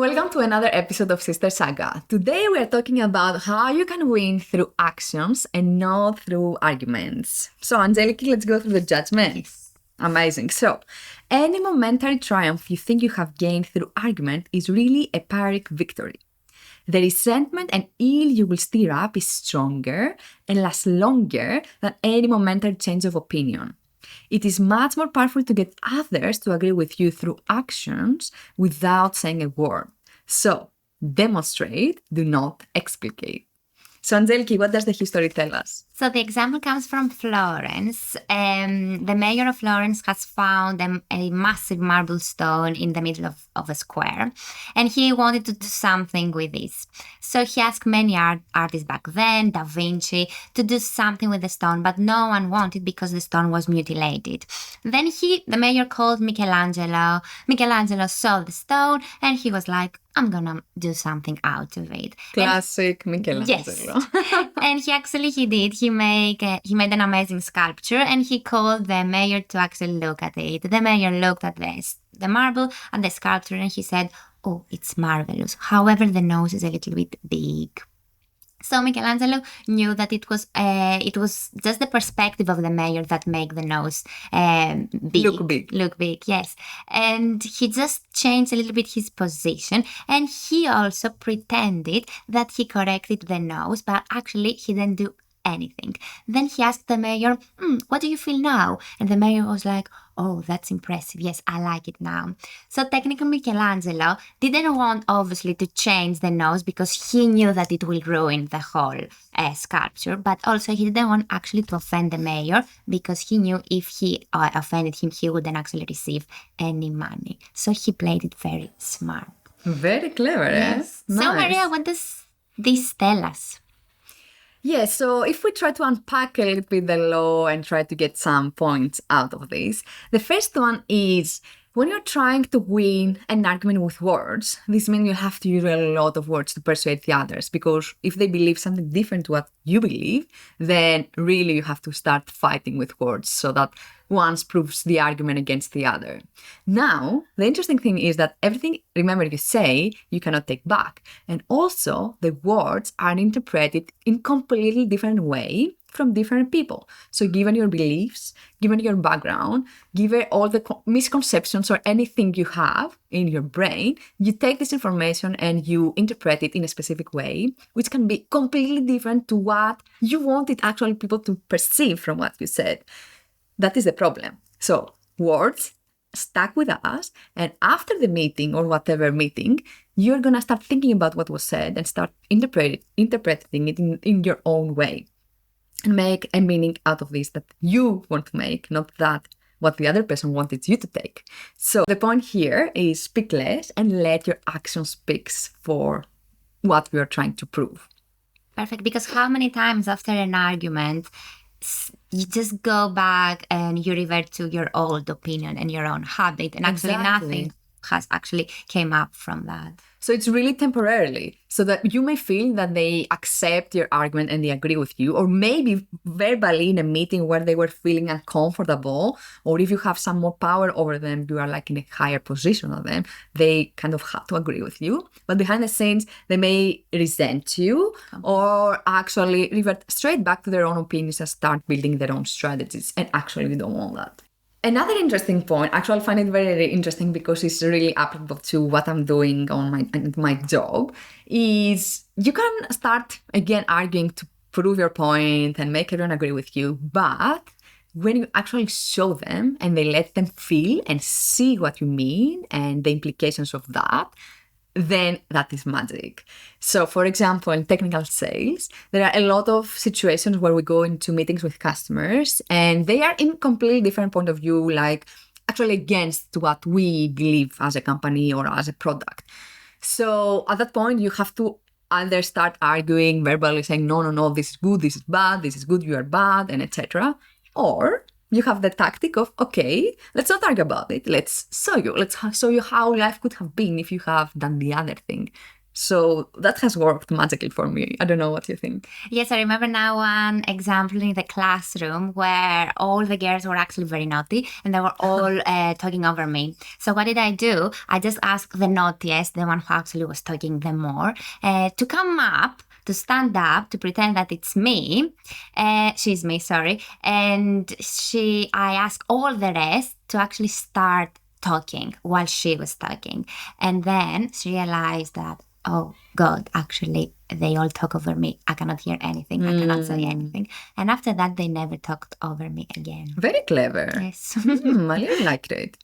Welcome to another episode of Sister Saga. Today we are talking about how you can win through actions and not through arguments. So, Angeliki, let's go through the judgment. Yes. Amazing. So, any momentary triumph you think you have gained through argument is really a Pyrrhic victory. The resentment and ill you will stir up is stronger and lasts longer than any momentary change of opinion. It is much more powerful to get others to agree with you through actions without saying a word. So, demonstrate, do not explicate. So, Angeliki, what does the history tell us? So the example comes from Florence. The mayor of Florence has found a massive marble stone in the middle of a square, and he wanted to do something with this. So he asked many artists back then, Da Vinci, to do something with the stone, but no one wanted because the stone was mutilated. Then the mayor called Michelangelo. Michelangelo saw the stone, and he was like, I'm gonna do something out of it. Classic Michelangelo. Yes. And he did. He made an amazing sculpture, and he called the mayor to actually look at it. The mayor looked at the marble and the sculpture, and he said, "Oh, it's marvelous. However, the nose is a little bit big." So Michelangelo knew that it was just the perspective of the mayor that make the nose big. Look big, yes. And he just changed a little bit his position, and he also pretended that he corrected the nose, but actually he didn't do anything. Then he asked the mayor, what do you feel now? And the mayor was like, oh, that's impressive. Yes, I like it now. So technically Michelangelo didn't want obviously to change the nose because he knew that it will ruin the whole sculpture, but also he didn't want actually to offend the mayor because he knew if he offended him, he wouldn't actually receive any money. So he played it very smart. Very clever, Yes. Nice. So Maria, what does this tell us? Yeah, so if we try to unpack a little bit the law and try to get some points out of this, the first one is when you're trying to win an argument with words, this means you have to use a lot of words to persuade the others, because if they believe something different to what you believe, then really you have to start fighting with words so that one proves the argument against the other. Now, the interesting thing is that everything, remember, you say, you cannot take back. And also, the words are interpreted in completely different way from different people. So given your beliefs, given your background, given all the misconceptions or anything you have in your brain, you take this information and you interpret it in a specific way, which can be completely different to what you wanted actually people to perceive from what you said. That is the problem. So words stuck with us, and after the meeting or whatever meeting, you're going to start thinking about what was said and start interpreting it in your own way and make a meaning out of this that you want to make, not that what the other person wanted you to take. So the point here is speak less and let your action speak for what we are trying to prove. Perfect, because how many times after an argument you just go back and you revert to your old opinion and your own habit, and actually nothing has actually came up from that. So it's really temporarily, so that you may feel that they accept your argument and they agree with you, or maybe verbally in a meeting where they were feeling uncomfortable, or if you have some more power over them, you are like in a higher position than them, they kind of have to agree with you. But behind the scenes, they may resent you or actually revert straight back to their own opinions and start building their own strategies. And actually, we don't want that. Another interesting point, actually I find it very, very interesting because it's really applicable to what I'm doing on my job, is you can start again arguing to prove your point and make everyone agree with you, but when you actually show them and they let them feel and see what you mean and the implications of that, then that is magic. So, for example, in technical sales, there are a lot of situations where we go into meetings with customers and they are in completely different point of view, like actually against what we believe as a company or as a product. So at that point, you have to either start arguing verbally, saying, no, this is good, this is bad, this is good, you are bad, and etc. Or you have the tactic of, okay, let's not argue about it. Let's show you how life could have been if you have done the other thing. So that has worked magically for me. I don't know what you think. Yes, I remember now one example in the classroom where all the girls were actually very naughty and they were all talking over me. So what did I do? I just asked the naughtiest, the one who actually was talking the more, to come up, to stand up, to pretend that it's me. She's me, sorry. And I asked all the rest to actually start talking while she was talking. And then she realized that, oh God, actually, they all talk over me. I cannot hear anything. I cannot say anything. And after that, they never talked over me again. Very clever. Yes. I really liked it.